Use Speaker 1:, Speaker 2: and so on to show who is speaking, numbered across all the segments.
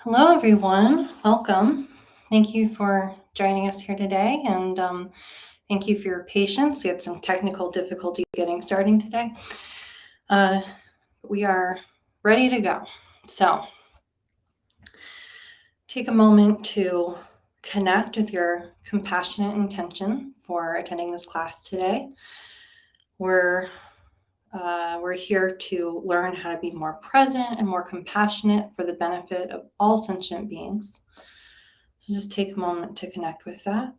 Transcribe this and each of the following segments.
Speaker 1: Hello, everyone. Welcome. Thank you for joining us here today, and thank you for your patience. We had some technical difficulty getting started today. We are ready to go. So take a moment to connect with your compassionate intention for attending this class today. We're here to learn how to be more present and more compassionate for the benefit of all sentient beings. So just take a moment to connect with that.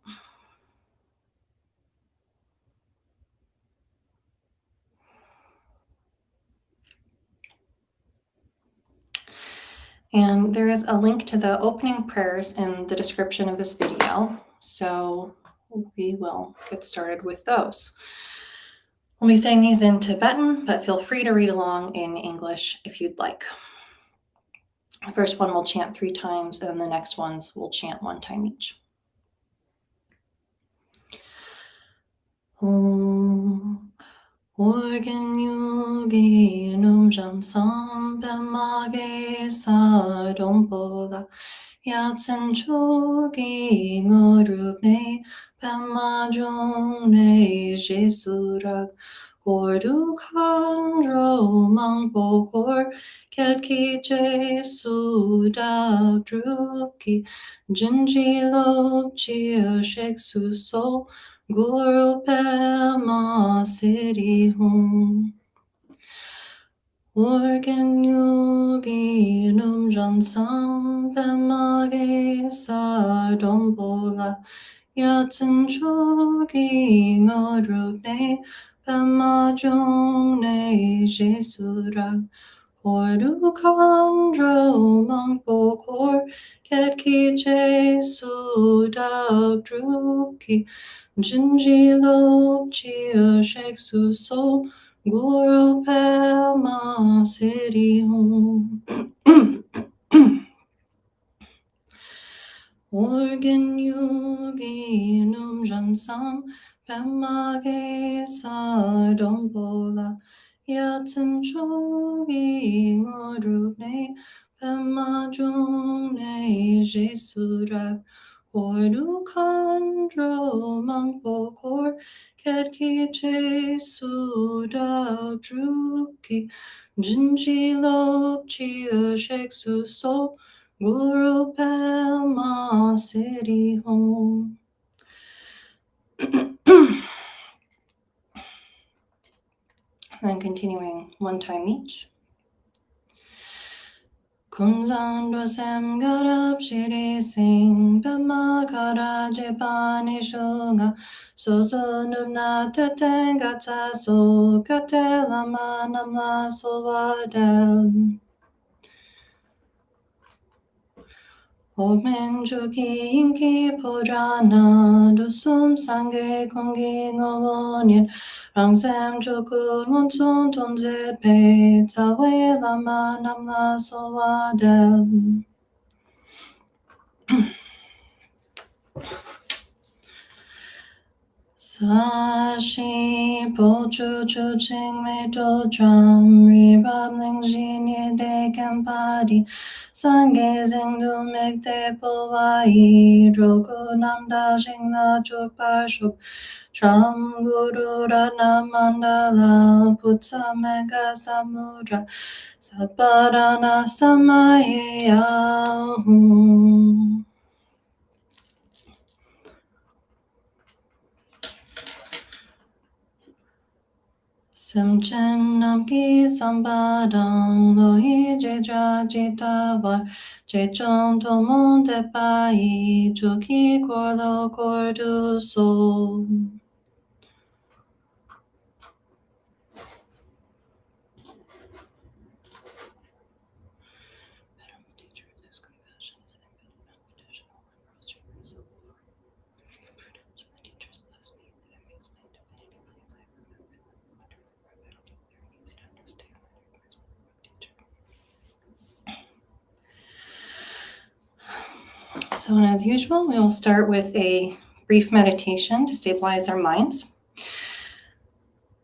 Speaker 1: And there is a link to the opening prayers in the description of this video. So we will get started with those. We'll be saying these in Tibetan, but feel free to read along in English if you'd like. The first one we'll chant 3 times, and the next ones we'll chant 1 time each. Organ yogi num jansam bemage sa dompola yatsen chogi ngorubne pemajong ne jesurak gordu kandro mangpokor ketki jesu da druki jinji lop chia shek su so Guru Pema City Home Organ Yogi Num Jansam Pema Ge Sa Dombola Yatsen Chogi Ngodrupne Pema Jone Jesurak Hordu Kandro Mangpo Kor Ketki Jesu Dak Druki Jinji Lop Chia Shek Su So Guru Pema City Home Organ Yogi Num Jansam Pema Ge Sa Dombola Yatsen Chogi Ngodrupne Pema Jone Jesurak Hordu Kandro Mangpo Kor Ketki Jesu Dak Druki Jinji Lop Chia Shek Su So Guru Pema City Home. Then continuing 1 time each. Kunzando sem garab shiri sing pema kara jepani shunga sozo nubna tetenga taso katela manamla sowadel. Ogmen juki inki pojana dusum sange kongi ngawonyen rangsem juku ngonson tonze pe tawe lama namla sowadel. Sashi pochu chu ching me to drum rirab ling jinye de kampadi sange zingdu mekte polwai drogo namda jingla chuk parshuk tram guru ratna mandala putsa mega samudra saparana samaya Samchen namki sampadang lohi jedra jitavar jechon tomon tepai chuki korlo kordu so. So, as usual, we will start with a brief meditation to stabilize our minds.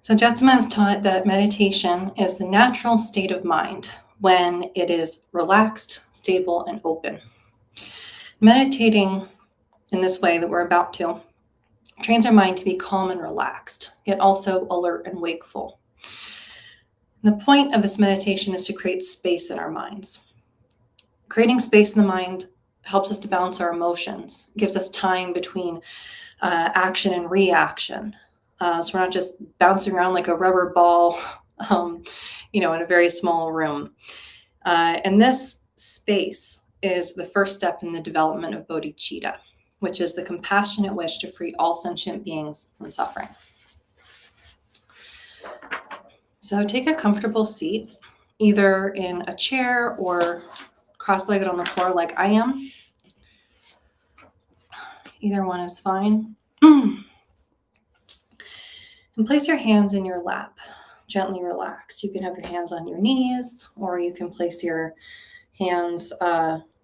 Speaker 1: So Jetsama has taught that meditation is the natural state of mind, when it is relaxed, stable, and open. Meditating in this way that we're about to trains our mind to be calm and relaxed, yet also alert and wakeful. The point of this meditation is to create space in our minds. Creating space in the mind helps us to balance our emotions, gives us time between action and reaction. So we're not just bouncing around like a rubber ball, in a very small room. And this space is the first step in the development of bodhicitta, which is the compassionate wish to free all sentient beings from suffering. So take a comfortable seat, either in a chair or cross-legged on the floor like I am. Either one is fine. And place your hands in your lap, gently relaxed. You can have your hands on your knees, or you can place your hands,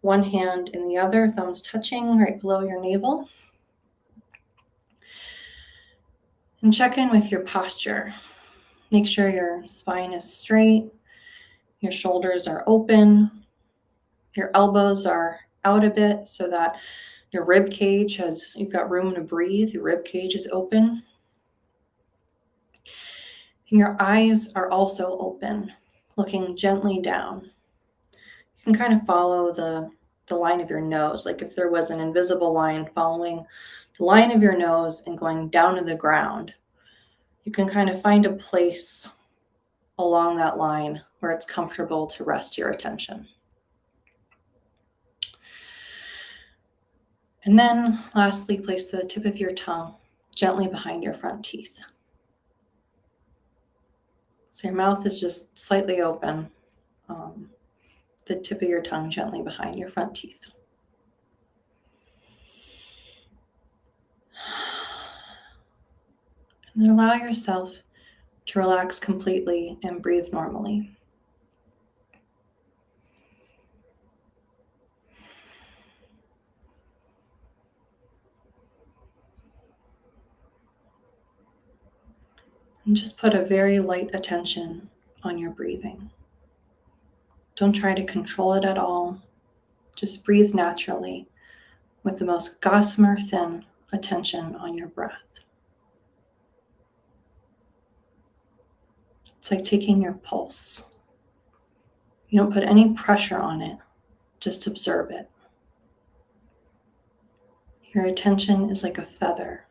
Speaker 1: one hand in the other, thumbs touching right below your navel. And check in with your posture. Make sure your spine is straight, your shoulders are open, your elbows are out a bit so that your rib cage you've got room to breathe, your rib cage is open. And your eyes are also open, looking gently down. You can kind of follow the line of your nose, like if there was an invisible line following the line of your nose and going down to the ground. You can kind of find a place along that line where it's comfortable to rest your attention. And then lastly, place the tip of your tongue gently behind your front teeth. So your mouth is just slightly open, the tip of your tongue gently behind your front teeth. And then allow yourself to relax completely and breathe normally. And just put a very light attention on your breathing. Don't try to control it at all. Just breathe naturally with the most gossamer thin attention on your breath. It's like taking your pulse. You don't put any pressure on it, just observe it. Your attention is like a feather,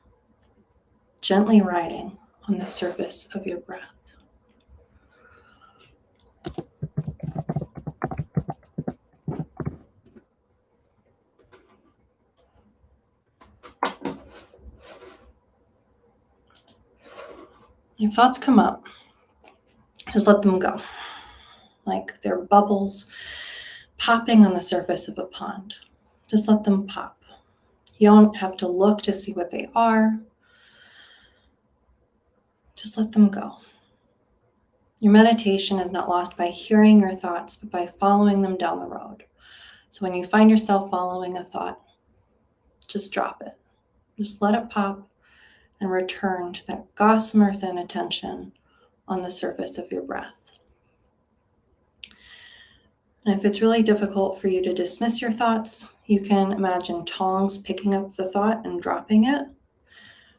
Speaker 1: gently riding on the surface of your breath. If thoughts come up, just let them go, like they're bubbles popping on the surface of a pond. Just let them pop. You don't have to look to see what they are. Just let them go. Your meditation is not lost by hearing your thoughts, but by following them down the road. So when you find yourself following a thought, just drop it. Just let it pop and return to that gossamer thin attention on the surface of your breath. And if it's really difficult for you to dismiss your thoughts, you can imagine tongs picking up the thought and dropping it,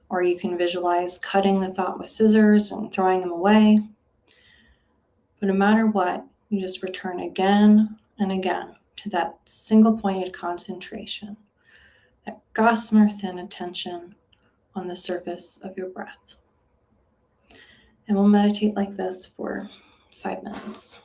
Speaker 1: or you can visualize cutting the thought with scissors and throwing them away. But no matter what, you just return again and again to that single pointed concentration, that gossamer thin attention on the surface of your breath. And we'll meditate like this for 5 minutes.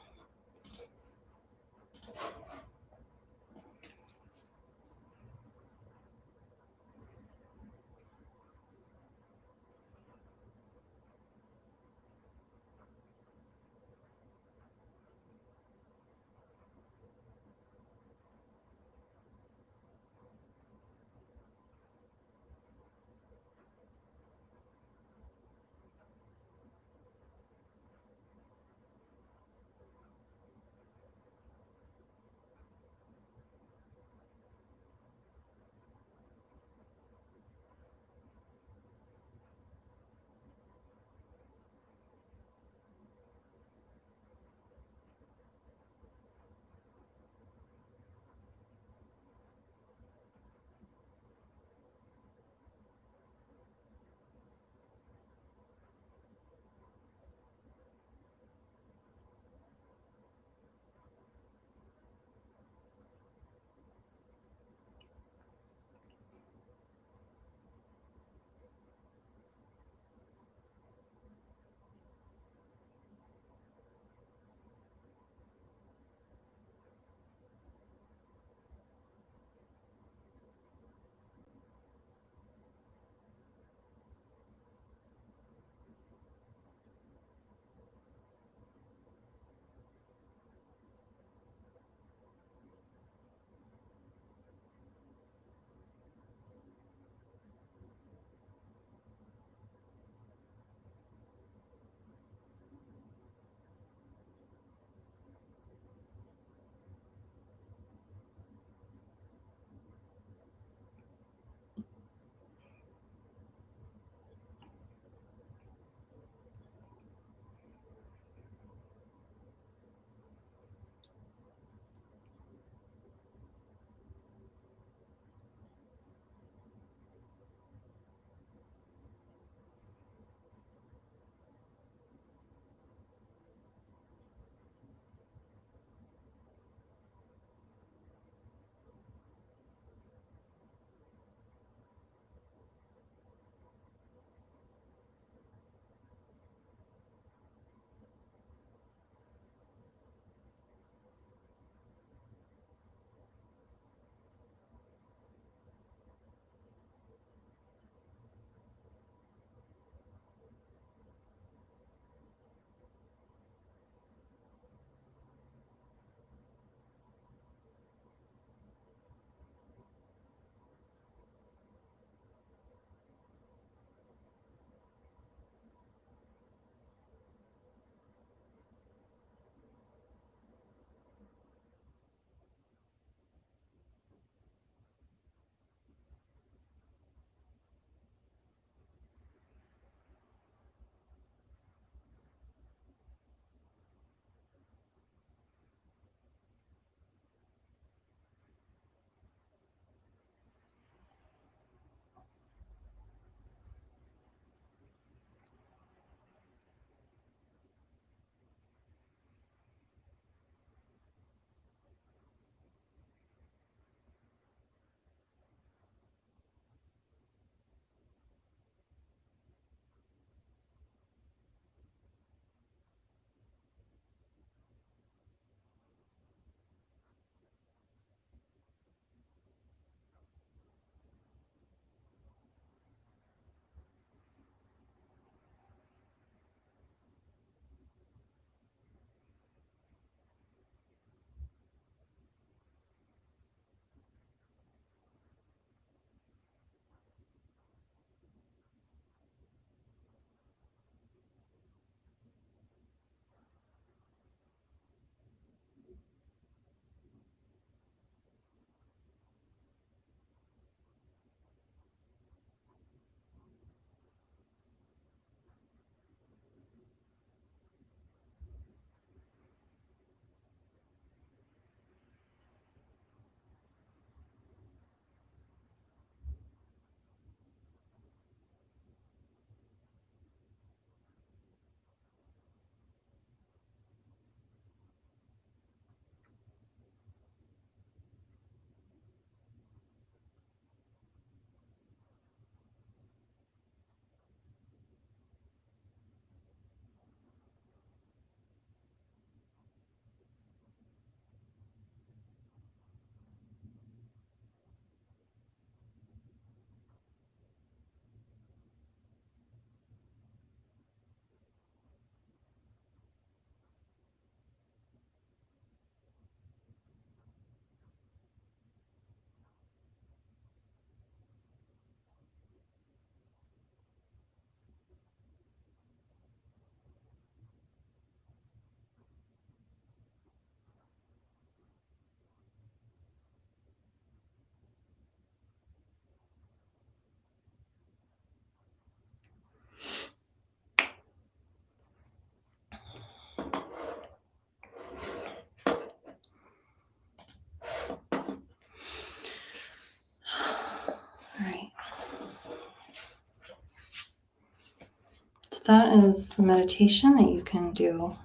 Speaker 1: that is a meditation that you can do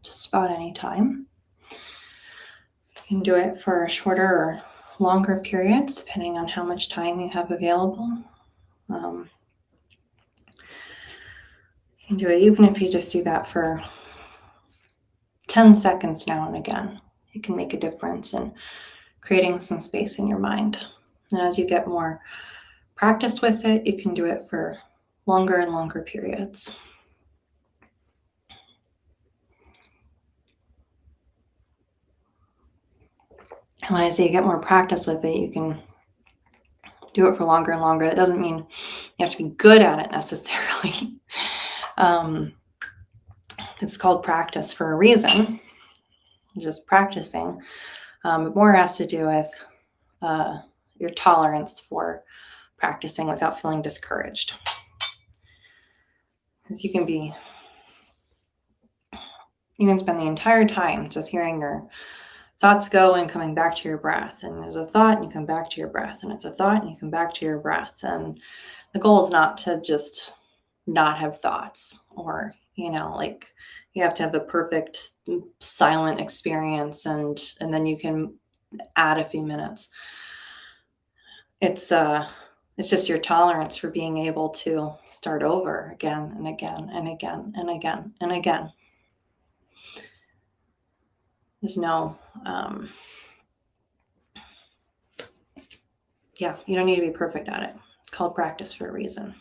Speaker 1: just about any time. You can do it for shorter or longer periods, depending on how much time you have available. You can do it even if you just do that for 10 seconds now and again. It can make a difference in creating some space in your mind. And as you get more practiced with it, you can do it for longer and longer periods. And when I say you get more practice with it, you can do it for longer and longer. It doesn't mean you have to be good at it necessarily. It's called practice for a reason. You're just practicing. But more has to do with your tolerance for practicing without feeling discouraged. Because you can spend the entire time just hearing your thoughts go and coming back to your breath. And there's a thought and you come back to your breath. And it's a thought and you come back to your breath. And the goal is not to just not have thoughts or, like you have to have the perfect silent experience and then you can add a few minutes. It's just your tolerance for being able to start over again and again and again and again and again. There's no, you don't need to be perfect at it. It's called practice for a reason.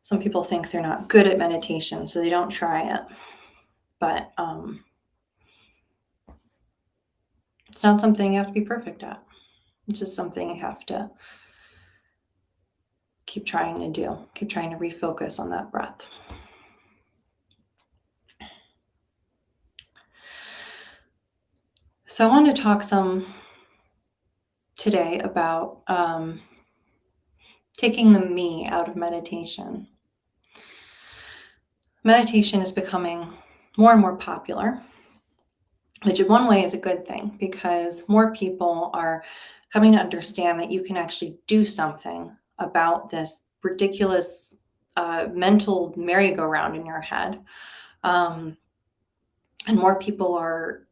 Speaker 1: Some people think they're not good at meditation, so they don't try it. But it's not something you have to be perfect at. It's just something you have to keep trying to do. Keep trying to refocus on that breath. So I want to talk some today about taking the me out of meditation. Meditation is becoming more and more popular, which in one way is a good thing because more people are coming to understand that you can actually do something about this ridiculous mental merry-go-round in your head. And more people are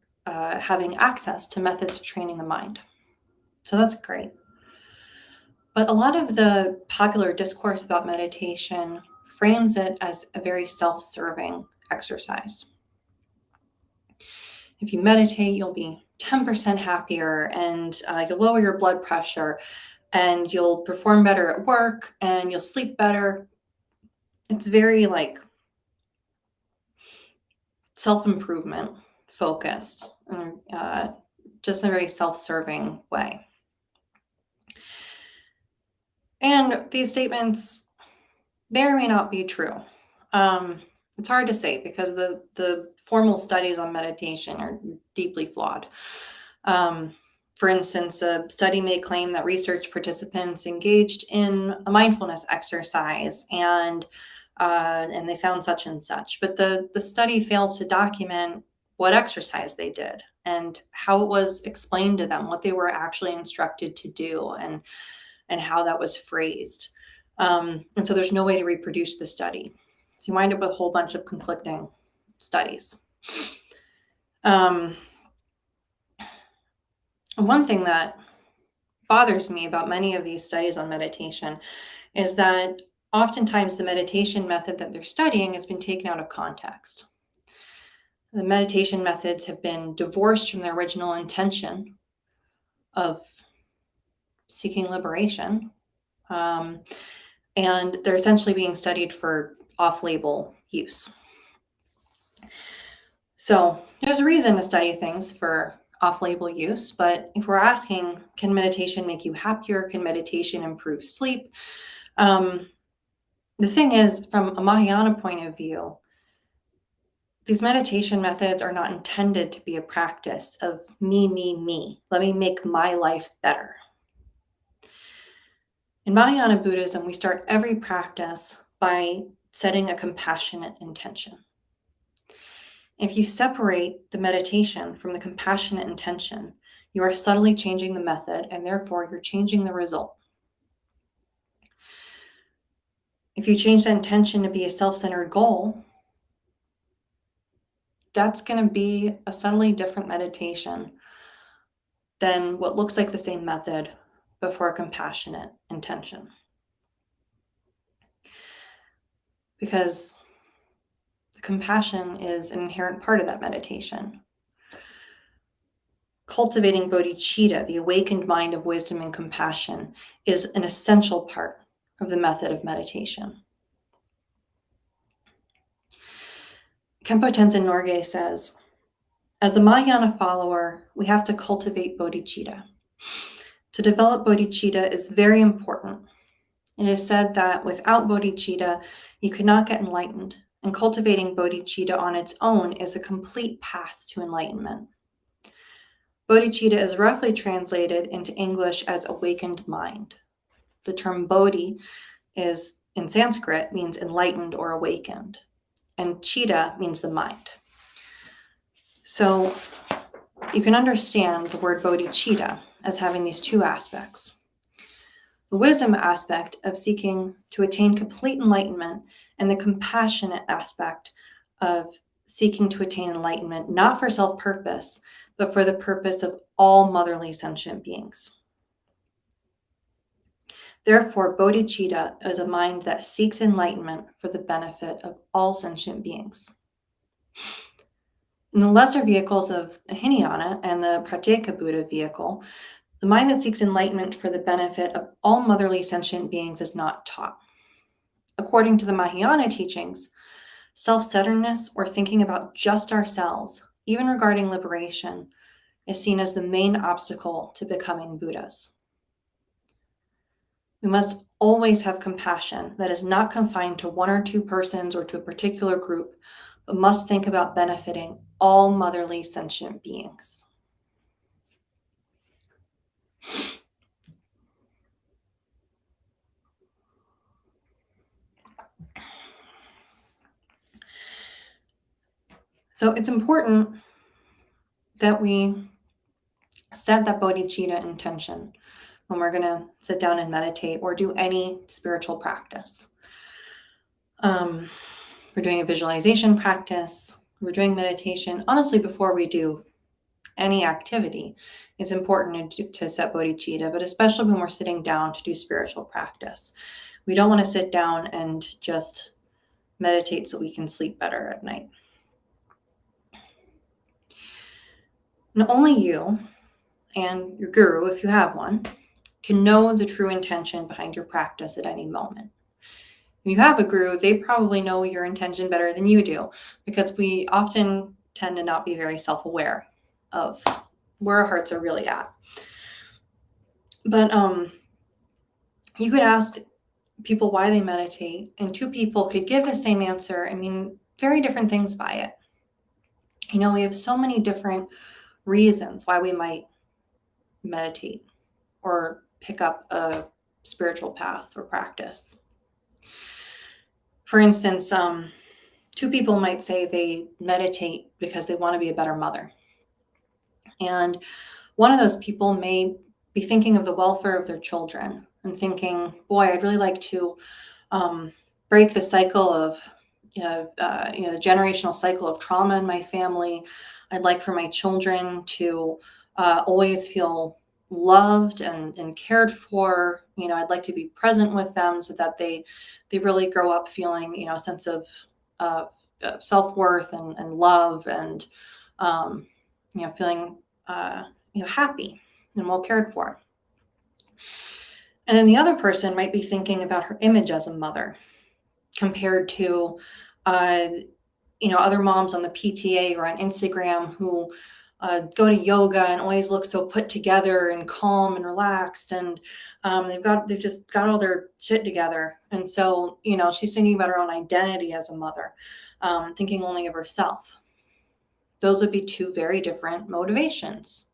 Speaker 1: having access to methods of training the mind. So that's great. But a lot of the popular discourse about meditation frames it as a very self-serving exercise. If you meditate, you'll be 10% happier and you'll lower your blood pressure and you'll perform better at work and you'll sleep better. It's very self-improvement focused, just in a very self-serving way. And these statements may or may not be true. It's hard to say because the formal studies on meditation are deeply flawed. For instance, a study may claim that research participants engaged in a mindfulness exercise and they found such and such, but the study fails to document what exercise they did and how it was explained to them, what they were actually instructed to do, and how that was phrased. And so there's no way to reproduce the study. So you wind up with a whole bunch of conflicting studies. One thing that bothers me about many of these studies on meditation is that oftentimes the meditation method that they're studying has been taken out of context. The meditation methods have been divorced from their original intention of seeking liberation. And they're essentially being studied for off-label use. So there's a reason to study things for off-label use, but if we're asking, can meditation make you happier? Can meditation improve sleep? The thing is, from a Mahayana point of view, these meditation methods are not intended to be a practice of me. Let me make my life better. In Mahayana Buddhism, we start every practice by setting a compassionate intention. If you separate the meditation from the compassionate intention, you are subtly changing the method and therefore you're changing the result. If you change the intention to be a self-centered goal, that's going to be a subtly different meditation than what looks like the same method before compassionate intention. Because the compassion is an inherent part of that meditation. Cultivating bodhicitta, the awakened mind of wisdom and compassion, is an essential part of the method of meditation. Khenpo Tenzin Norgay says, as a Mahayana follower, we have to cultivate bodhicitta. To develop bodhicitta is very important. It is said that without bodhicitta, you could not get enlightened, and cultivating bodhicitta on its own is a complete path to enlightenment. Bodhicitta is roughly translated into English as awakened mind. The term bodhi is, in Sanskrit, means enlightened or awakened, and chitta means the mind. So you can understand the word bodhicitta as having these two aspects. The wisdom aspect of seeking to attain complete enlightenment, and the compassionate aspect of seeking to attain enlightenment, not for self-purpose, but for the purpose of all motherly sentient beings. Therefore, bodhicitta is a mind that seeks enlightenment for the benefit of all sentient beings. In the lesser vehicles of the Hinayana and the Pratyeka Buddha vehicle, the mind that seeks enlightenment for the benefit of all motherly sentient beings is not taught. According to the Mahayana teachings, self-centeredness or thinking about just ourselves, even regarding liberation, is seen as the main obstacle to becoming Buddhas. We must always have compassion that is not confined to one or two persons or to a particular group, but must think about benefiting all motherly sentient beings. So it's important that we set that bodhicitta intention when we're going to sit down and meditate or do any spiritual practice. We're doing a visualization practice, we're doing meditation. Honestly, before we do any activity, it's important to set bodhicitta, but especially when we're sitting down to do spiritual practice. We don't want to sit down and just meditate so we can sleep better at night. And only you and your guru, if you have one, can know the true intention behind your practice at any moment. If you have a guru, they probably know your intention better than you do, because we often tend to not be very self-aware of where our hearts are really at. But you could ask people why they meditate, and two people could give the same answer and mean very different things by it. You know, we have so many different reasons why we might meditate or pick up a spiritual path or practice. For instance, two people might say they meditate because they want to be a better mother. And one of those people may be thinking of the welfare of their children and thinking, boy, I'd really like to break the cycle of, the generational cycle of trauma in my family. I'd like for my children to always feel loved and cared for. I'd like to be present with them so that they really grow up feeling, a sense of self-worth and love and, feeling, happy and well cared for. And then the other person might be thinking about her image as a mother compared to, other moms on the PTA or on Instagram who go to yoga and always look so put together and calm and relaxed, and they've just got all their shit together. And so, she's thinking about her own identity as a mother, thinking only of herself. Those would be two very different motivations,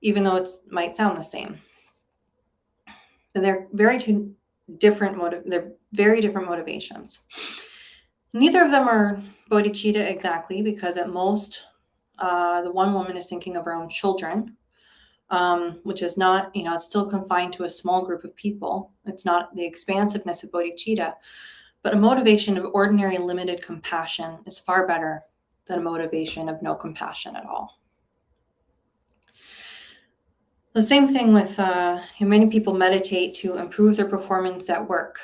Speaker 1: even though it might sound the same. But they're very different motivations. Neither of them are bodhicitta exactly, because at most, the one woman is thinking of her own children, which is not, it's still confined to a small group of people. It's not the expansiveness of bodhicitta, but a motivation of ordinary limited compassion is far better than a motivation of no compassion at all. The same thing with many people meditate to improve their performance at work.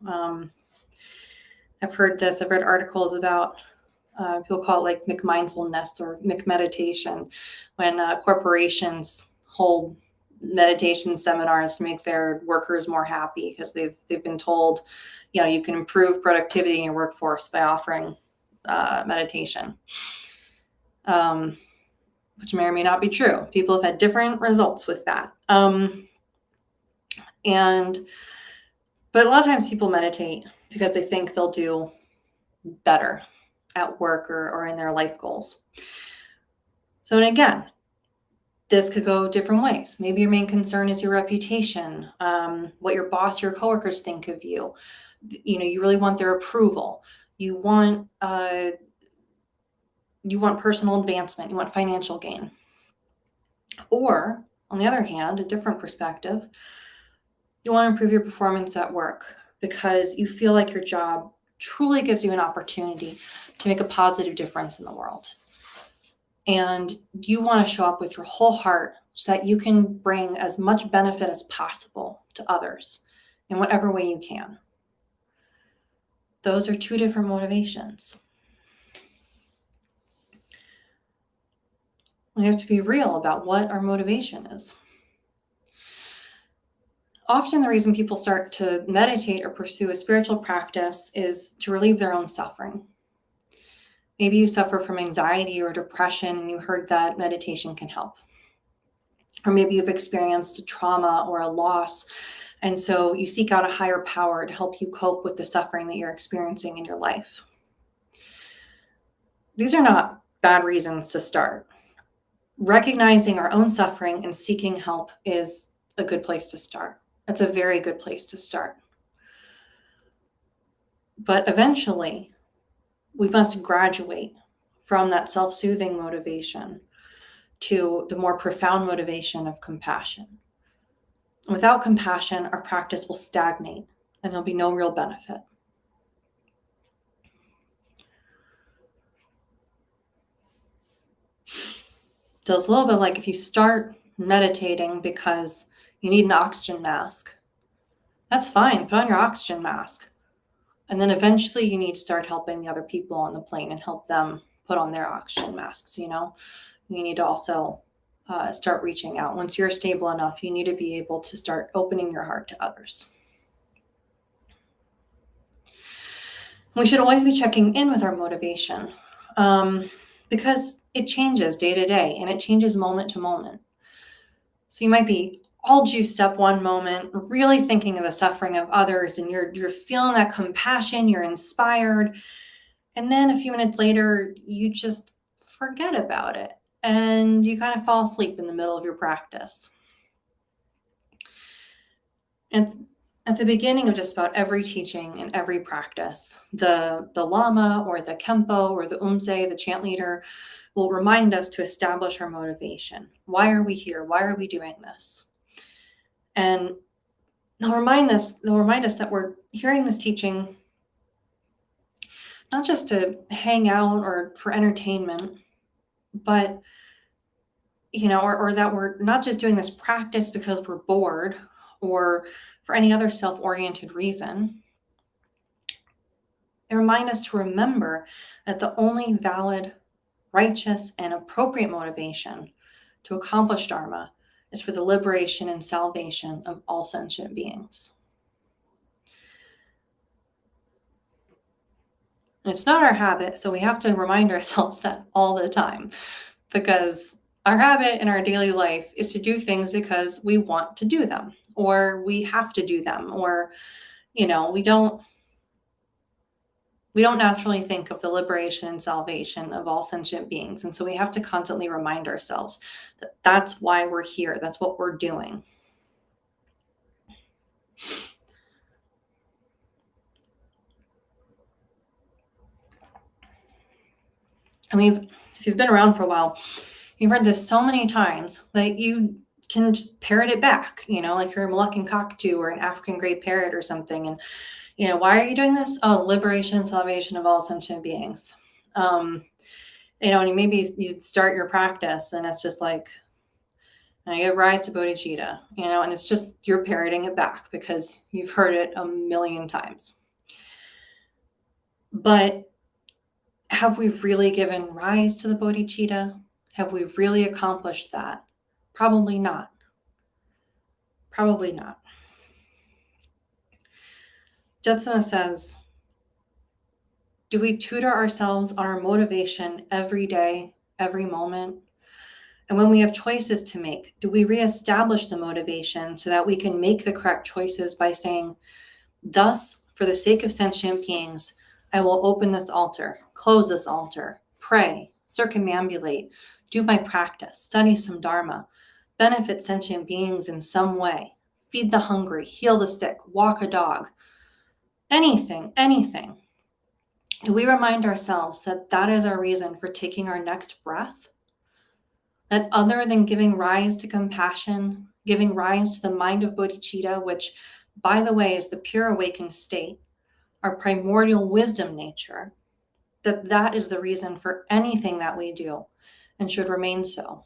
Speaker 1: I've heard this. I've read articles about people call it like McMindfulness or McMeditation, when corporations hold meditation seminars to make their workers more happy because they've been told, you can improve productivity in your workforce by offering meditation. Which may or may not be true. People have had different results with that. But a lot of times people meditate because they think they'll do better at work or in their life goals. So, and again, this could go different ways. Maybe your main concern is your reputation, what your boss, your coworkers think of you. You really want their approval. You want personal advancement. You want financial gain. Or, on the other hand, a different perspective, you want to improve your performance at work because you feel like your job truly gives you an opportunity to make a positive difference in the world. And you want to show up with your whole heart so that you can bring as much benefit as possible to others in whatever way you can. Those are two different motivations. We have to be real about what our motivation is. Often the reason people start to meditate or pursue a spiritual practice is to relieve their own suffering. Maybe you suffer from anxiety or depression and you heard that meditation can help. Or maybe you've experienced a trauma or a loss, and so you seek out a higher power to help you cope with the suffering that you're experiencing in your life. These are not bad reasons to start. Recognizing our own suffering and seeking help is a good place to start. It's a very good place to start. But eventually, we must graduate from that self-soothing motivation to the more profound motivation of compassion. Without compassion, our practice will stagnate and there'll be no real benefit. So it's a little bit like if you start meditating because you need an oxygen mask. That's fine, put on your oxygen mask. And then eventually you need to start helping the other people on the plane and help them put on their oxygen masks, You need to also start reaching out. Once you're stable enough, you need to be able to start opening your heart to others. We should always be checking in with our motivation because it changes day to day and it changes moment to moment. So you might be all juiced up one moment, really thinking of the suffering of others, and you're feeling that compassion, you're inspired. And then a few minutes later, you just forget about it and you kind of fall asleep in the middle of your practice. And at the beginning of just about every teaching and every practice, the Lama or the Kempo or the Umse, the chant leader, will remind us to establish our motivation. Why are we here? Why are we doing this? And they'll remind us that we're hearing this teaching not just to hang out or for entertainment, but or that we're not just doing this practice because we're bored or for any other self-oriented reason. They remind us to remember that the only valid, righteous, and appropriate motivation to accomplish Dharma is for the liberation and salvation of all sentient beings. And it's not our habit, so we have to remind ourselves that all the time, because our habit in our daily life is to do things because we want to do them, or we have to do them, or, we don't naturally think of the liberation and salvation of all sentient beings. And so we have to constantly remind ourselves that that's why we're here. That's what we're doing. I mean, if you've been around for a while, you've heard this so many times that you can just parrot it back, like you're a Moluccan cockatoo or an African gray parrot or something. And, why are you doing this? Oh, liberation and salvation of all sentient beings. And maybe you start your practice and it's just like, I give rise to bodhicitta, and it's just you're parroting it back because you've heard it a million times. But have we really given rise to the bodhicitta? Have we really accomplished that? Probably not. Probably not. Jetsuna says, do we tutor ourselves on our motivation every day, every moment? And when we have choices to make, do we reestablish the motivation so that we can make the correct choices by saying, thus, for the sake of sentient beings, I will open this altar, close this altar, pray, circumambulate, do my practice, study some Dharma, benefit sentient beings in some way, feed the hungry, heal the sick, walk a dog, anything. Do we remind ourselves that that is our reason for taking our next breath? That other than giving rise to compassion, giving rise to the mind of bodhicitta, which, by the way, is the pure awakened state, our primordial wisdom nature, that is the reason for anything that we do and should remain so.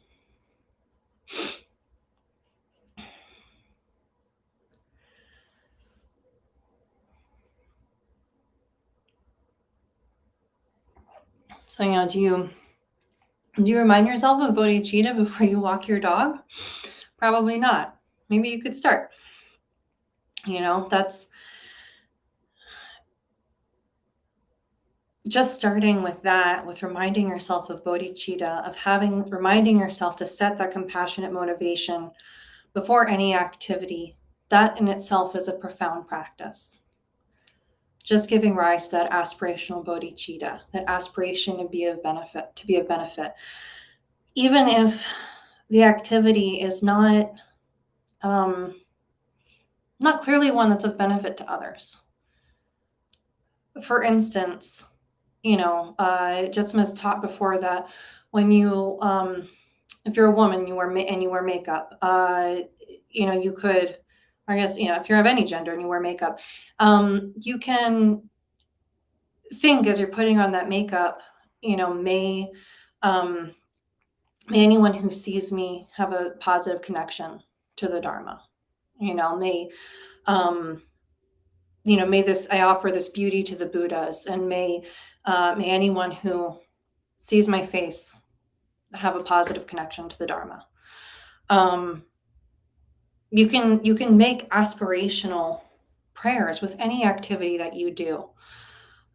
Speaker 1: So, do you remind yourself of bodhicitta before you walk your dog? Probably not. Maybe you could start. That's just starting with that, with reminding yourself of bodhicitta, of reminding yourself to set that compassionate motivation before any activity. That in itself is a profound practice. Just giving rise to that aspirational bodhicitta, that aspiration to be of benefit. Even if the activity is not clearly one that's of benefit to others. For instance, Jetsuma's taught before that when you, if you're a woman, you wear makeup, you could, or I guess, if you're of any gender and you wear makeup, you can think as you're putting on that makeup, may anyone who sees me have a positive connection to the Dharma, may, I offer this beauty to the Buddhas, and may anyone who sees my face have a positive connection to the Dharma. You can make aspirational prayers with any activity that you do.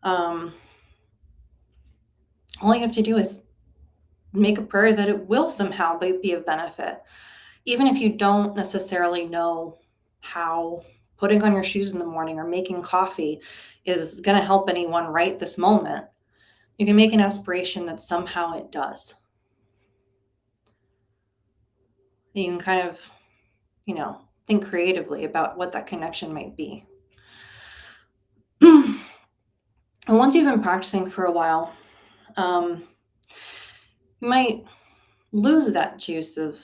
Speaker 1: All you have to do is make a prayer that it will somehow be of benefit. Even if you don't necessarily know how putting on your shoes in the morning or making coffee is going to help anyone right this moment, you can make an aspiration that somehow it does. You can kind of, think creatively about what that connection might be. And once you've been practicing for a while, you might lose that juice of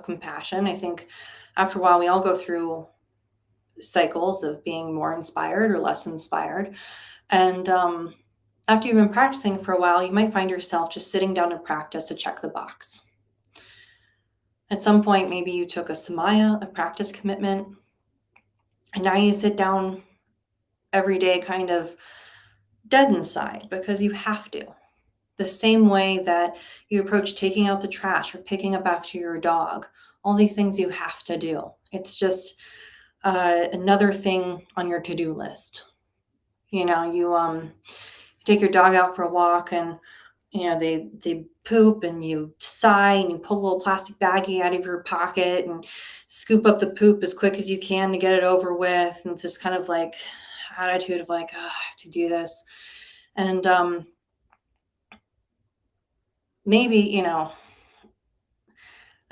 Speaker 1: compassion. I think after a while, we all go through cycles of being more inspired or less inspired. And after you've been practicing for a while, you might find yourself just sitting down to practice to check the box. At some point, maybe you took a samaya, a practice commitment, and now you sit down every day kind of dead inside because you have to. The same way that you approach taking out the trash or picking up after your dog, all these things you have to do. It's just another thing on your to-do list. You take your dog out for a walk and, they poop and you sigh and you pull a little plastic baggie out of your pocket and scoop up the poop as quick as you can to get it over with. And this kind of like attitude of like, oh, I have to do this. And maybe,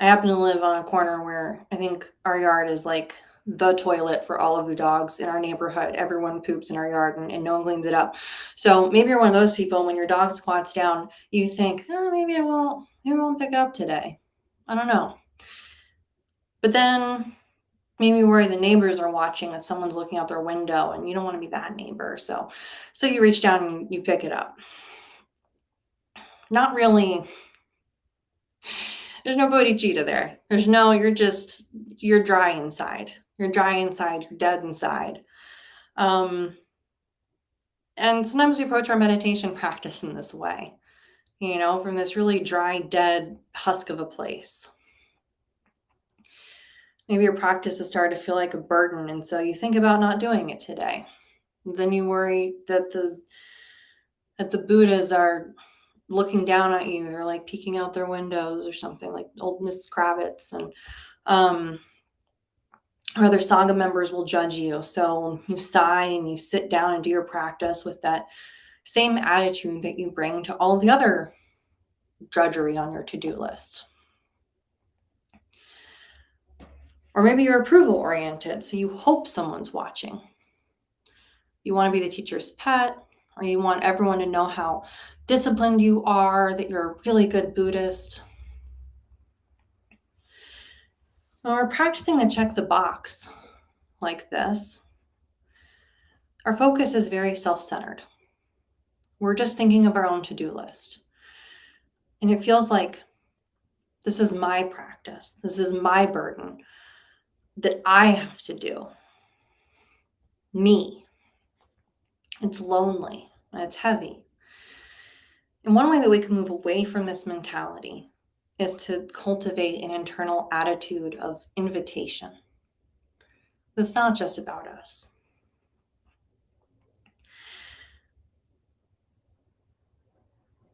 Speaker 1: I happen to live on a corner where I think our yard is like the toilet for all of the dogs in our neighborhood. Everyone poops in our yard and no one cleans it up. So maybe you're one of those people, when your dog squats down, you think, oh, maybe I won't pick it up today. I don't know. But then maybe you worry the neighbors are watching, that someone's looking out their window, and you don't want to be that neighbor. So you reach down and you pick it up. Not really. There's no bodhicitta there. You're dry inside. You're dry inside. You're dead inside. And sometimes we approach our meditation practice in this way, from this really dry, dead husk of a place. Maybe your practice has started to feel like a burden, and so you think about not doing it today. Then you worry that the Buddhas are looking down at you. They're like peeking out their windows or something, like old Miss Kravitz, and or other Sangha members will judge you. So you sigh and you sit down and do your practice with that same attitude that you bring to all the other drudgery on your to-do list. Or maybe you're approval oriented, so you hope someone's watching. You want to be the teacher's pet, or you want everyone to know how disciplined you are, that you're a really good Buddhist. When we're practicing to check the box like this, our focus is very self-centered. We're just thinking of our own to-do list. And it feels like this is my practice. This is my burden that I have to do. Me. It's lonely and it's heavy. And one way that we can move away from this mentality is to cultivate an internal attitude of invitation. It's not just about us.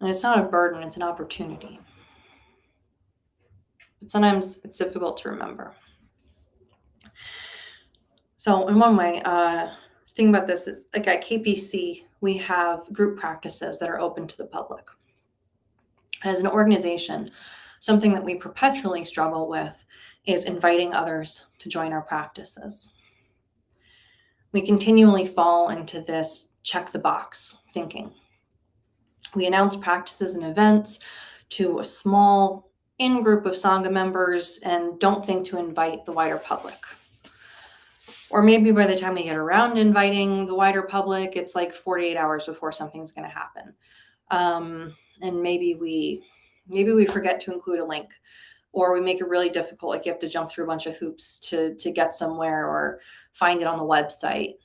Speaker 1: And it's not a burden, it's an opportunity. But sometimes it's difficult to remember. So in one way, thinking about this is like at KPC, we have group practices that are open to the public. As an organization, something that we perpetually struggle with is inviting others to join our practices. We continually fall into this check the box thinking. We announce practices and events to a small in-group of Sangha members and don't think to invite the wider public. Or maybe by the time we get around to inviting the wider public, it's like 48 hours before something's going to happen. And maybe we forget to include a link, or we make it really difficult, like you have to jump through a bunch of hoops to get somewhere or find it on the website.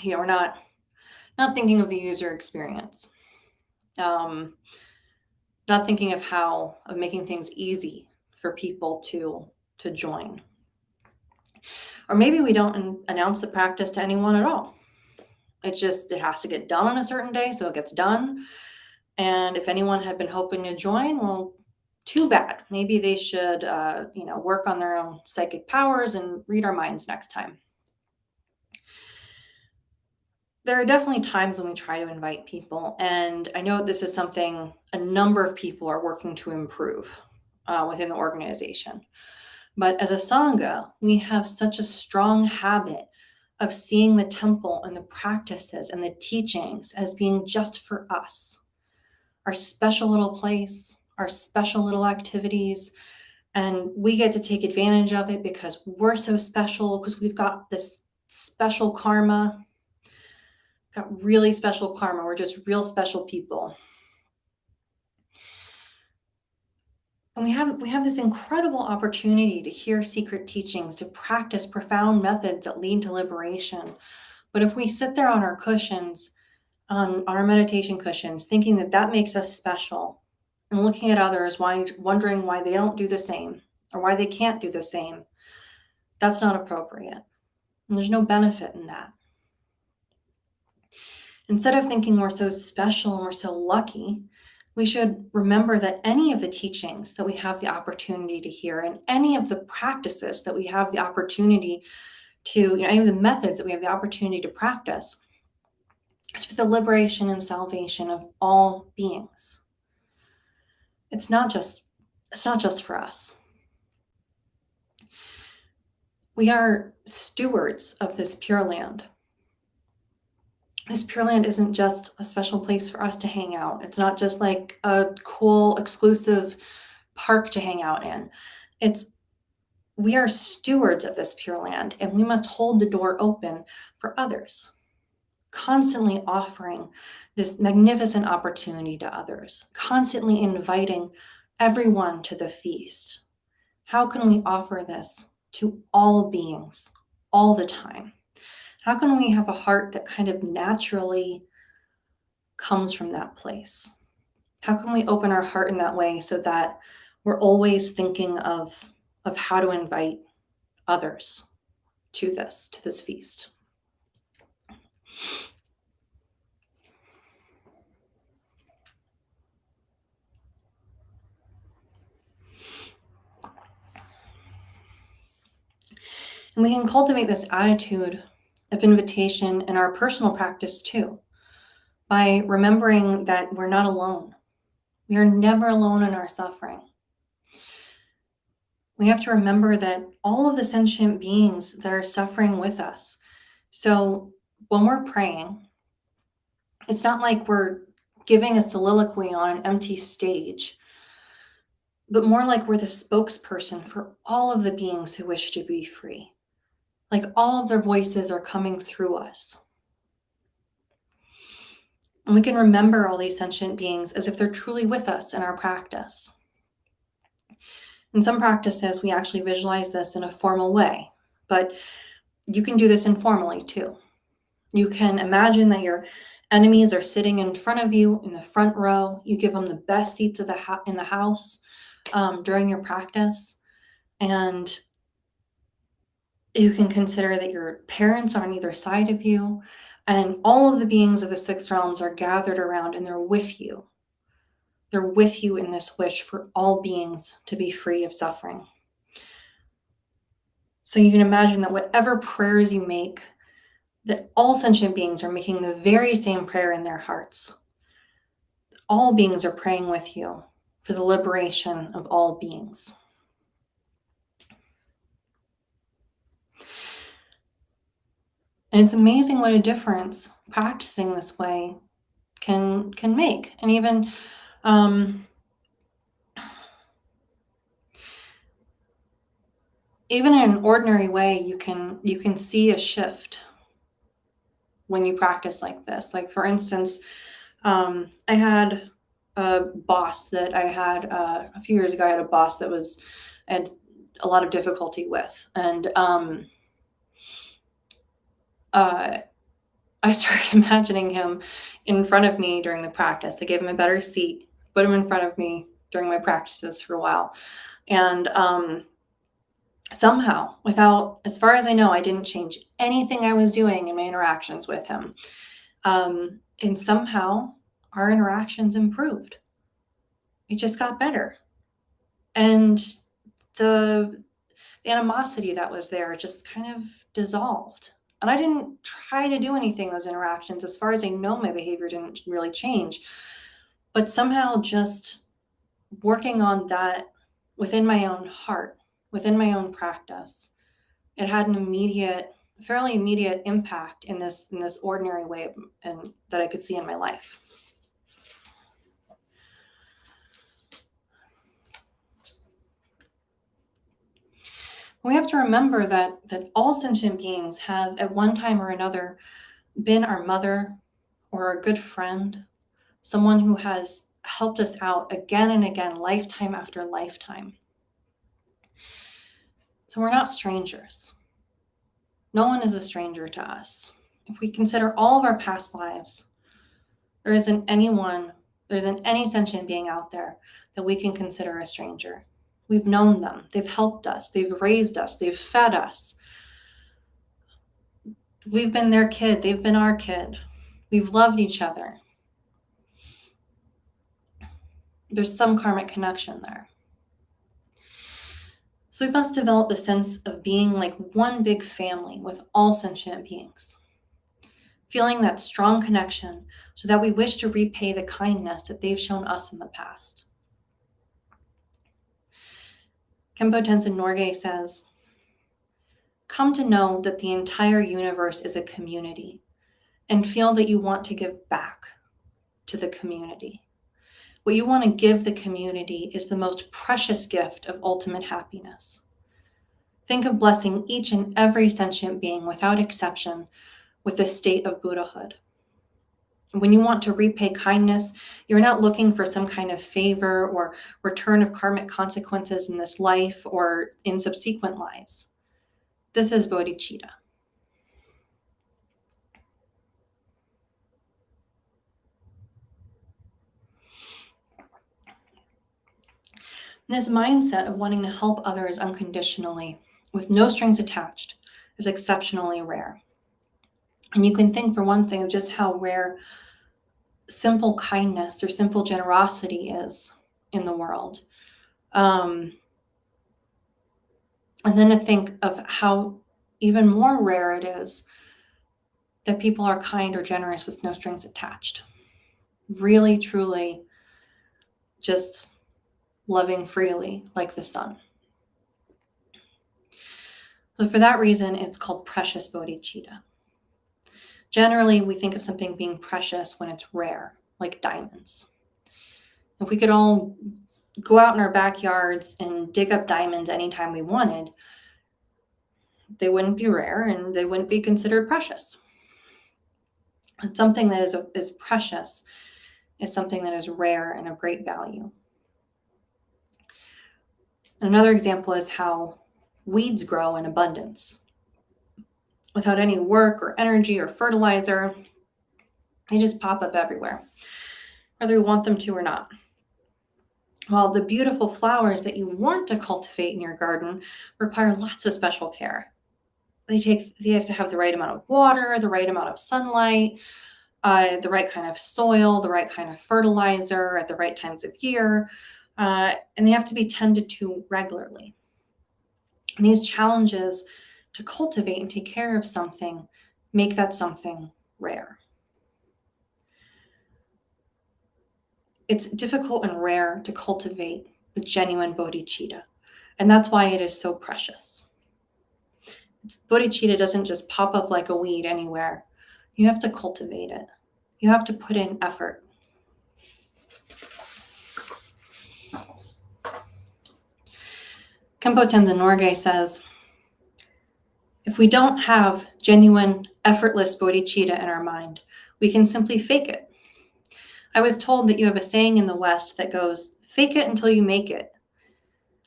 Speaker 1: We're not thinking of the user experience. Not thinking of making things easy for people to join. Or maybe we don't announce the practice to anyone at all. It has to get done on a certain day, so it gets done. And if anyone had been hoping to join, well, too bad. Maybe they should, work on their own psychic powers and read our minds next time. There are definitely times when we try to invite people, and I know this is something a number of people are working to improve within the organization. But as a Sangha, we have such a strong habit of seeing the temple and the practices and the teachings as being just for us, our special little place, our special little activities, and we get to take advantage of it because we're so special, because we've got this special karma, got really special karma. We're just real special people. And we have this incredible opportunity to hear secret teachings, to practice profound methods that lead to liberation. But if we sit there on our cushions, on our meditation cushions, thinking that makes us special, and looking at others, wondering why they don't do the same or why they can't do the same, that's not appropriate. And there's no benefit in that. Instead of thinking we're so special and we're so lucky, we should remember that any of the teachings that we have the opportunity to hear, and any of the practices that we have the opportunity to, any of the methods that we have the opportunity to practice, is for the liberation and salvation of all beings. It's not just for us. We are stewards of this Pure Land. This Pure Land isn't just a special place for us to hang out. It's not just like a cool, exclusive park to hang out in. It's we are stewards of this Pure Land, and we must hold the door open for others, constantly offering this magnificent opportunity to others, constantly inviting everyone to the feast. How can we offer this to all beings all the time? How can we have a heart that kind of naturally comes from that place? How can we open our heart in that way so that we're always thinking of how to invite others to this feast? And we can cultivate this attitude of invitation in our personal practice too, by remembering that we're not alone. We are never alone in our suffering. We have to remember that all of the sentient beings that are suffering with us. So when we're praying, it's not like we're giving a soliloquy on an empty stage, but more like we're the spokesperson for all of the beings who wish to be free. Like all of their voices are coming through us. And we can remember all these sentient beings as if they're truly with us in our practice. In some practices, we actually visualize this in a formal way, but you can do this informally too. You can imagine that your enemies are sitting in front of you in the front row. You give them the best seats in the house during your practice. And you can consider that your parents are on either side of you, and all of the beings of the six realms are gathered around, and they're with you. They're with you in this wish for all beings to be free of suffering. So you can imagine that whatever prayers you make, that all sentient beings are making the very same prayer in their hearts. All beings are praying with you for the liberation of all beings. And it's amazing what a difference practicing this way can make. And even in an ordinary way, you can see a shift when you practice like this. Like for instance, I had a boss that I had a few years ago. I had a boss that I had a lot of difficulty with, and I started imagining him in front of me during the practice. I gave him a better seat, put him in front of me during my practices for a while, and somehow, without, as far as I know, I didn't change anything I was doing in my interactions with him. And somehow our interactions improved. It just got better. And the animosity that was there just kind of dissolved. And I didn't try to do anything in those interactions. As far as I know, my behavior didn't really change. But somehow just working on that within my own heart, within my own practice, it had an fairly immediate impact in this ordinary way and that I could see in my life. We have to remember that all sentient beings have at one time or another been our mother or a good friend, someone who has helped us out again and again, lifetime after lifetime. So we're not strangers. No one is a stranger to us. If we consider all of our past lives, there isn't any sentient being out there that we can consider a stranger. We've known them. They've helped us. They've raised us. They've fed us. We've been their kid. They've been our kid. We've loved each other. There's some karmic connection there. So we must develop a sense of being like one big family with all sentient beings, feeling that strong connection so that we wish to repay the kindness that they've shown us in the past. Khenpo Tenzin Norgay says, "Come to know that the entire universe is a community and feel that you want to give back to the community. What you want to give the community is the most precious gift of ultimate happiness. Think of blessing each and every sentient being without exception with the state of Buddhahood. When you want to repay kindness, you're not looking for some kind of favor or return of karmic consequences in this life or in subsequent lives. This is bodhicitta. This mindset of wanting to help others unconditionally, with no strings attached, is exceptionally rare. And you can think, for one thing, of just how rare simple kindness or simple generosity is in the world. And then to think of how even more rare it is that people are kind or generous with no strings attached. Really, truly, just loving freely like the sun. So for that reason, it's called precious bodhicitta. Generally, we think of something being precious when it's rare, like diamonds. If we could all go out in our backyards and dig up diamonds anytime we wanted, they wouldn't be rare and they wouldn't be considered precious. But something that is precious is something that is rare and of great value. Another example is how weeds grow in abundance. Without any work or energy or fertilizer, they just pop up everywhere, whether you want them to or not. While the beautiful flowers that you want to cultivate in your garden require lots of special care. They have to have the right amount of water, the right amount of sunlight, the right kind of soil, the right kind of fertilizer at the right times of year, and they have to be tended to regularly. And these challenges to cultivate and take care of something make that something rare. It's difficult and rare to cultivate the genuine bodhicitta, and that's why it is so precious. Bodhicitta doesn't just pop up like a weed anywhere. You have to cultivate it. You have to put in effort. Khenpo Tenzin Norgay says, if we don't have genuine, effortless bodhicitta in our mind, we can simply fake it. I was told that you have a saying in the West that goes, fake it until you make it.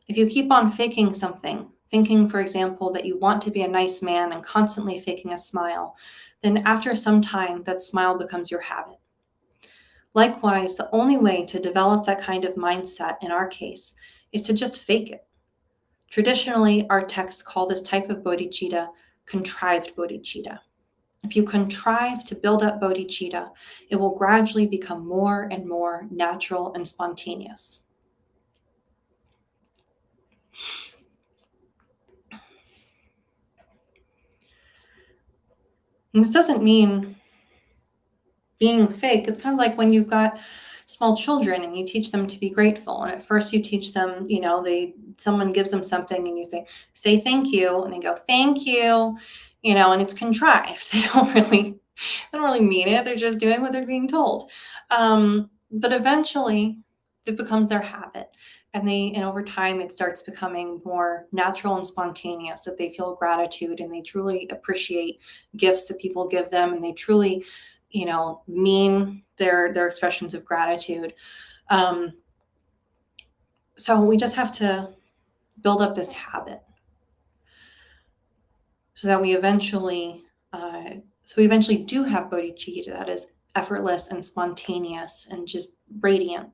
Speaker 1: If you keep on faking something, thinking, for example, that you want to be a nice man and constantly faking a smile, then after some time, that smile becomes your habit. Likewise, the only way to develop that kind of mindset in our case is to just fake it. Traditionally, our texts call this type of bodhicitta contrived bodhicitta. If you contrive to build up bodhicitta, it will gradually become more and more natural and spontaneous. And this doesn't mean being fake. It's kind of like when you've got small children and you teach them to be grateful. And at first you teach them, someone gives them something and you say thank you, and they go, thank you, and it's contrived. They don't really mean it. They're just doing what they're being told. But eventually it becomes their habit. And over time it starts becoming more natural and spontaneous, that they feel gratitude and they truly appreciate gifts that people give them, and they truly, mean their expressions of gratitude. So we just have to build up this habit so that we eventually do have bodhicitta that is effortless and spontaneous and just radiant.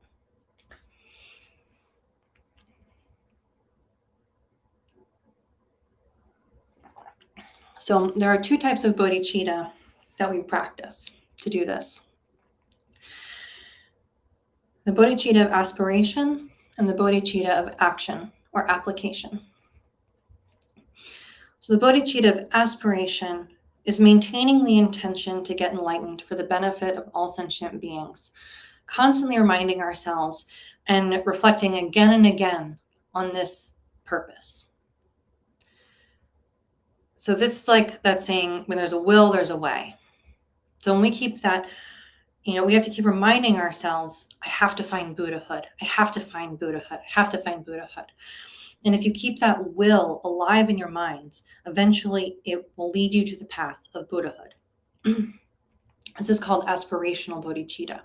Speaker 1: So there are two types of bodhicitta that we practice to do this. The Bodhichitta of Aspiration and the Bodhichitta of Action or Application. So the Bodhichitta of Aspiration is maintaining the intention to get enlightened for the benefit of all sentient beings, constantly reminding ourselves and reflecting again and again on this purpose. So this is like that saying, when there's a will, there's a way. So when we keep that, we have to keep reminding ourselves, I have to find Buddhahood. I have to find Buddhahood. I have to find Buddhahood. And if you keep that will alive in your minds, eventually it will lead you to the path of Buddhahood. This is called Aspirational Bodhichitta.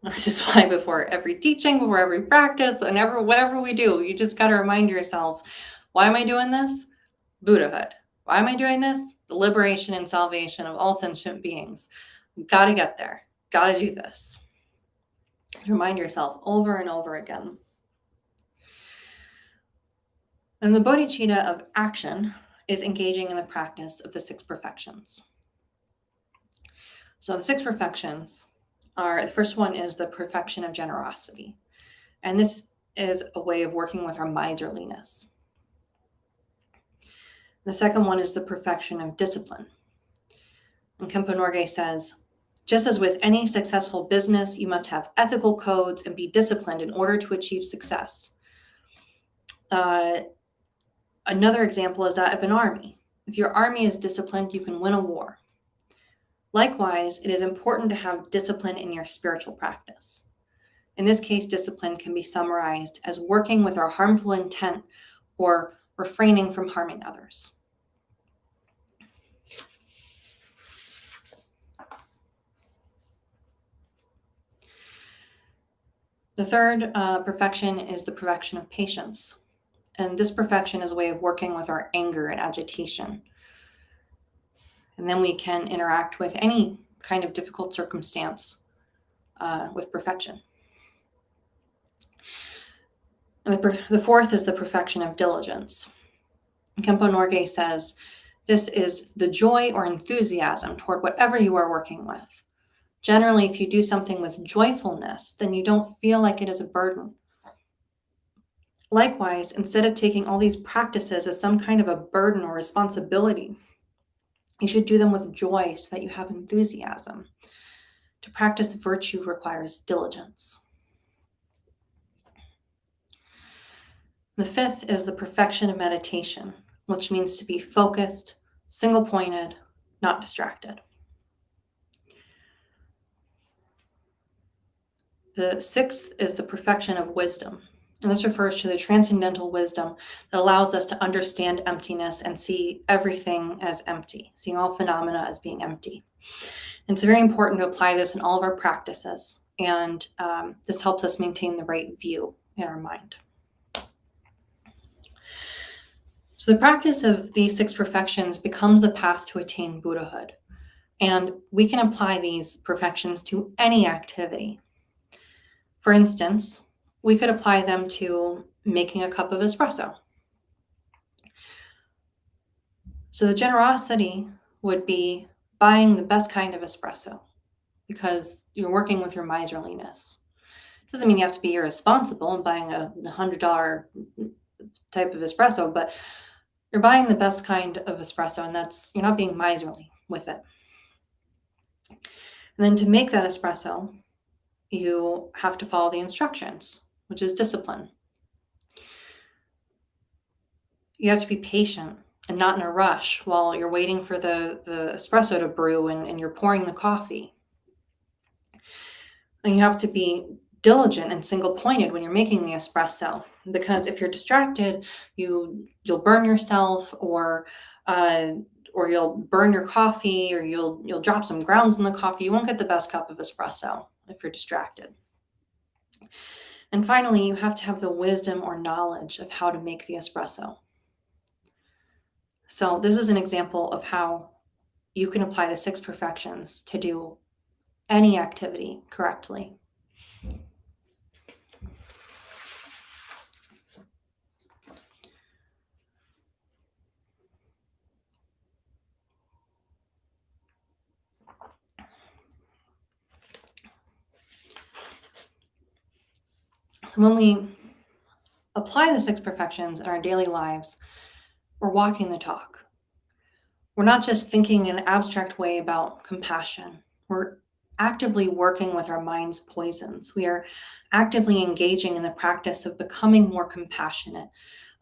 Speaker 1: This is why before every teaching, before every practice, and whatever we do, you just got to remind yourself, why am I doing this? Buddhahood. Why am I doing this? The liberation and salvation of all sentient beings. Got to get there. Got to do this. Remind yourself over and over again. And the bodhicitta of action is engaging in the practice of the 6 perfections. So the 6 perfections are, the first one is the perfection of generosity. And this is a way of working with our miserliness. The second one is the perfection of discipline. And Khenpo Norgay says, just as with any successful business, you must have ethical codes and be disciplined in order to achieve success. Another example is that of an army. If your army is disciplined, you can win a war. Likewise, it is important to have discipline in your spiritual practice. In this case, discipline can be summarized as working with our harmful intent or refraining from harming others. The third perfection is the perfection of patience. And this perfection is a way of working with our anger and agitation. And then we can interact with any kind of difficult circumstance with perfection. And the fourth is the perfection of diligence. Khenpo Norgay says, this is the joy or enthusiasm toward whatever you are working with. Generally, if you do something with joyfulness, then you don't feel like it is a burden. Likewise, instead of taking all these practices as some kind of a burden or responsibility, you should do them with joy so that you have enthusiasm. To practice virtue requires diligence. The fifth is the perfection of meditation, which means to be focused, single-pointed, not distracted. The sixth is the perfection of wisdom. And this refers to the transcendental wisdom that allows us to understand emptiness and see everything as empty, seeing all phenomena as being empty. And it's very important to apply this in all of our practices. And this helps us maintain the right view in our mind. So the practice of these 6 perfections becomes the path to attain Buddhahood. And we can apply these perfections to any activity. For instance, we could apply them to making a cup of espresso. So the generosity would be buying the best kind of espresso because you're working with your miserliness. Doesn't mean you have to be irresponsible and buying a $100 type of espresso, but you're buying the best kind of espresso, and you're not being miserly with it. And then to make that espresso, you have to follow the instructions, which is discipline. You have to be patient and not in a rush while you're waiting for the espresso to brew and you're pouring the coffee. And you have to be diligent and single-pointed when you're making the espresso, because if you're distracted, you'll burn yourself, or you'll burn your coffee, or you'll drop some grounds in the coffee. You won't get the best cup of espresso if you're distracted. And finally, you have to have the wisdom or knowledge of how to make the espresso. So this is an example of how you can apply the 6 perfections to do any activity correctly. So when we apply the 6 perfections in our daily lives, we're walking the talk. We're not just thinking in an abstract way about compassion. We're actively working with our mind's poisons. We are actively engaging in the practice of becoming more compassionate,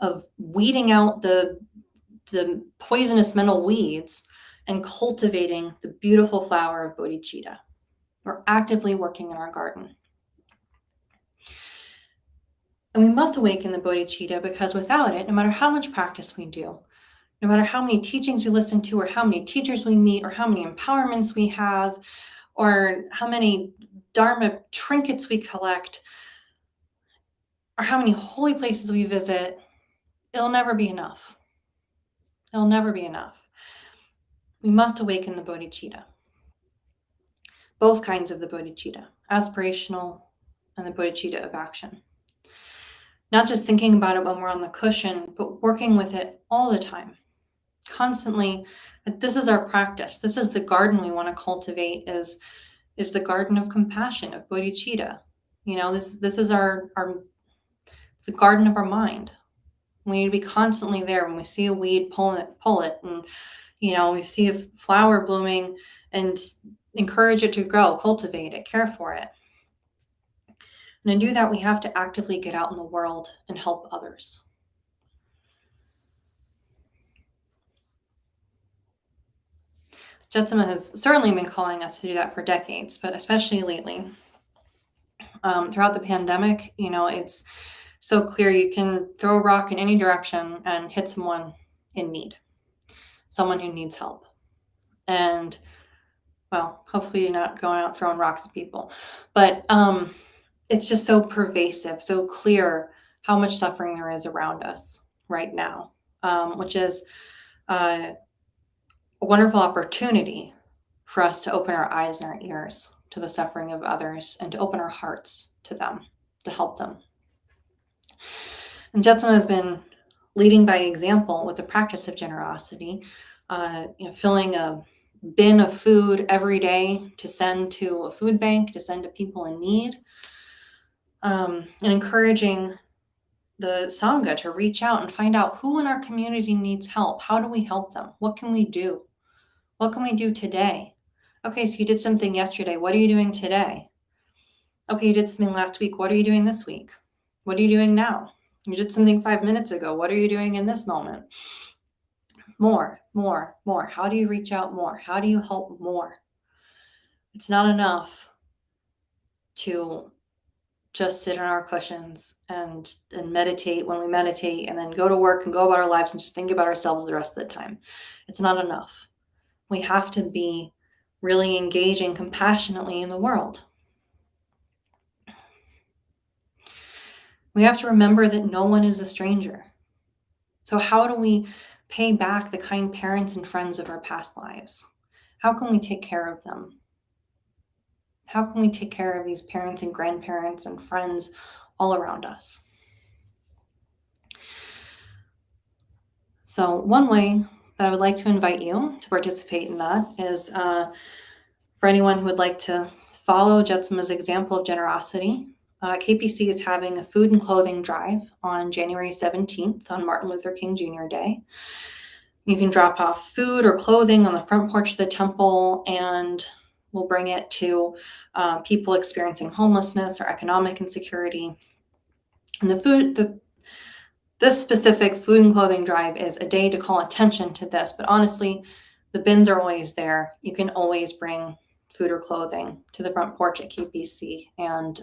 Speaker 1: of weeding out the poisonous mental weeds and cultivating the beautiful flower of bodhicitta. We're actively working in our garden. And we must awaken the bodhicitta because without it, no matter how much practice we do, no matter how many teachings we listen to, or how many teachers we meet, or how many empowerments we have, or how many Dharma trinkets we collect, or how many holy places we visit, it'll never be enough. It'll never be enough. We must awaken the bodhicitta. Both kinds of the bodhicitta, aspirational and the bodhicitta of action. Not just thinking about it when we're on the cushion, but working with it all the time. Constantly, that this is our practice. This is the garden we want to cultivate, is the garden of compassion, of bodhicitta. This is it's the garden of our mind. We need to be constantly there. When we see a weed, pull it, and we see a flower blooming, and encourage it to grow, cultivate it, care for it. And to do that, we have to actively get out in the world and help others. Jetsama has certainly been calling us to do that for decades, but especially lately. Throughout the pandemic, it's so clear you can throw a rock in any direction and hit someone in need, someone who needs help. And, well, hopefully you're not going out throwing rocks at people. But it's just so pervasive, so clear how much suffering there is around us right now, which is a wonderful opportunity for us to open our eyes and our ears to the suffering of others and to open our hearts to them, to help them. And Jetsama has been leading by example with the practice of generosity, filling a bin of food every day to send to a food bank, to send to people in need, and encouraging the Sangha to reach out and find out who in our community needs help. How do we help them? What can we do? What can we do today? Okay, so you did something yesterday. What are you doing today? Okay, you did something last week. What are you doing this week? What are you doing now? You did something 5 minutes ago. What are you doing in this moment? More. How do you reach out more? How do you help more? It's not enough to just sit on our cushions and meditate when we meditate, and then go to work and go about our lives and just think about ourselves the rest of the time. It's not enough. We have to be really engaging compassionately in the world. We have to remember that no one is a stranger. So how do we pay back the kind parents and friends of our past lives? How can we take care of them? How can we take care of these parents and grandparents and friends all around us? So one way that I would like to invite you to participate in that is for anyone who would like to follow Jetsama's example of generosity. KPC is having a food and clothing drive on January 17th, on Martin Luther King Jr. Day. You can drop off food or clothing on the front porch of the temple, and we'll bring it to people experiencing homelessness or economic insecurity. And this specific food and clothing drive is a day to call attention to this, but honestly, the bins are always there. You can always bring food or clothing to the front porch at KPC and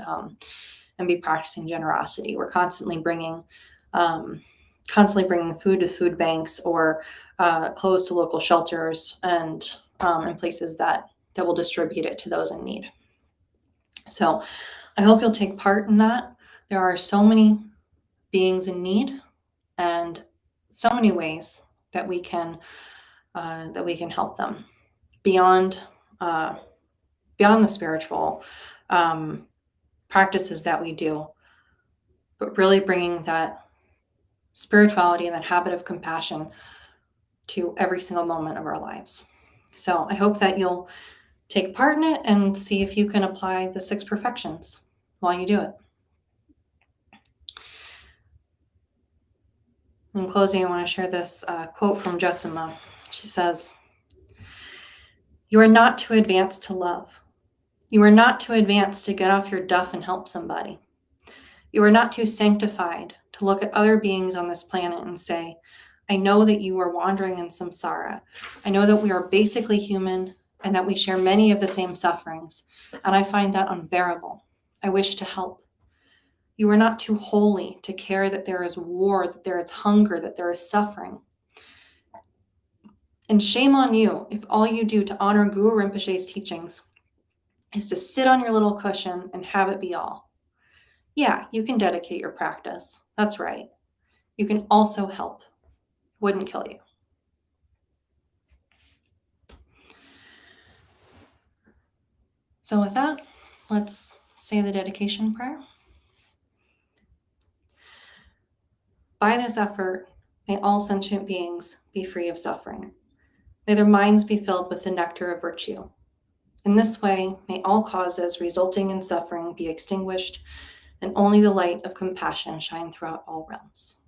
Speaker 1: be practicing generosity. We're constantly bringing food to food banks or clothes to local shelters and places that will distribute it to those in need. So I hope you'll take part in that. There are so many beings in need and so many ways that we can help them beyond the spiritual practices that we do, but really bringing that spirituality and that habit of compassion to every single moment of our lives. So I hope that you'll take part in it and see if you can apply the 6 perfections while you do it. In closing, I want to share this quote from Jetsama. She says, "You are not too advanced to love. You are not too advanced to get off your duff and help somebody. You are not too sanctified to look at other beings on this planet and say, I know that you are wandering in samsara. I know that we are basically human and that we share many of the same sufferings, and I find that unbearable. I wish to help. You are not too holy to care that there is war, that there is hunger, that there is suffering. And shame on you if all you do to honor Guru Rinpoche's teachings is to sit on your little cushion and have it be all. Yeah, you can dedicate your practice. That's right. You can also help. Wouldn't kill you. So with that, let's say the dedication prayer. By this effort, may all sentient beings be free of suffering. May their minds be filled with the nectar of virtue. In this way, may all causes resulting in suffering be extinguished, and only the light of compassion shine throughout all realms.